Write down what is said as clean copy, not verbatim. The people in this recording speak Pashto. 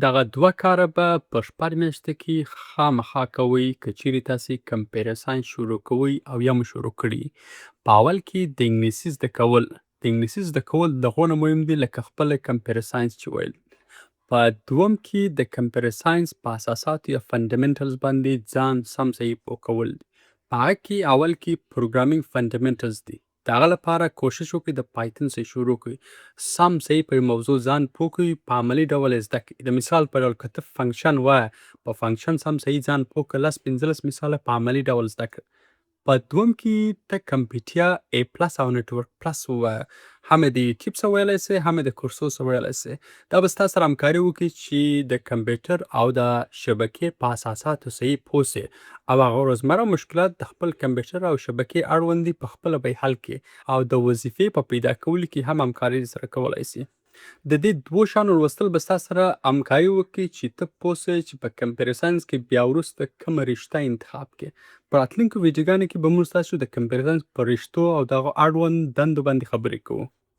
دغه 2 کاره به په شپږ میاشتو کې خامخا کوئ که چیرې تاسې کمپیوټر ساینس شروع کوئ او یا مو شروع کړي. په اول کې د انګلیسي زده کول د هغو نه مهم دي لکه خپله کمپیوټر ساینس چې ویل. په دوم کې د کمپیوټر ساینس په اساساتو یا فنډامنټلز باندې ځان سم صحیح پوه کول دي. په هغه کې اول کې پروګرامینګ فنډامنټلز دي. د هغه لپاره کوشش وکړئ د پایتون څخه شروع کړئ. سم صحیح په موضوع ځان پوه کړئ، په عملي ډول یې زده کړئ. د مثال په ډول که ته فنکشن وایه، په فنکشن سم صحیح ځان پوه کړه، 10 15 مثاله په عملي ډول زده کړه. په دوم کې ته کمپیوټر A پلس او نټورک پلس ووایه. هم یې د یوټیوب څخه ویلی سې، هم یې د کورسو څخه ویلی سې. دا به ستا سره همکاري وکړي چې د کمپیوټر او د شبکې په اساساتو صحیح پوه سې او هغه روزمره مشکلات د خپل کمپیوټر او شبکې اړوند دي په خپله به یې حل کړې او د وظیفې په پیدا کولو کې هم همکاري سره کولی سي. د دې دوو شیانو لوستل به ستا سره همکاري وکړي چې ته پوه سې چې په کمپیوټر ساینس کې بیا وروسته کومه رشته انتخاب کړې. په راتلونکو ویډیوګانو کې به موږ ستاسو د کمپیوټر ساینس په رشتو او د هغو اړوند دندو باندې خبرې کوو.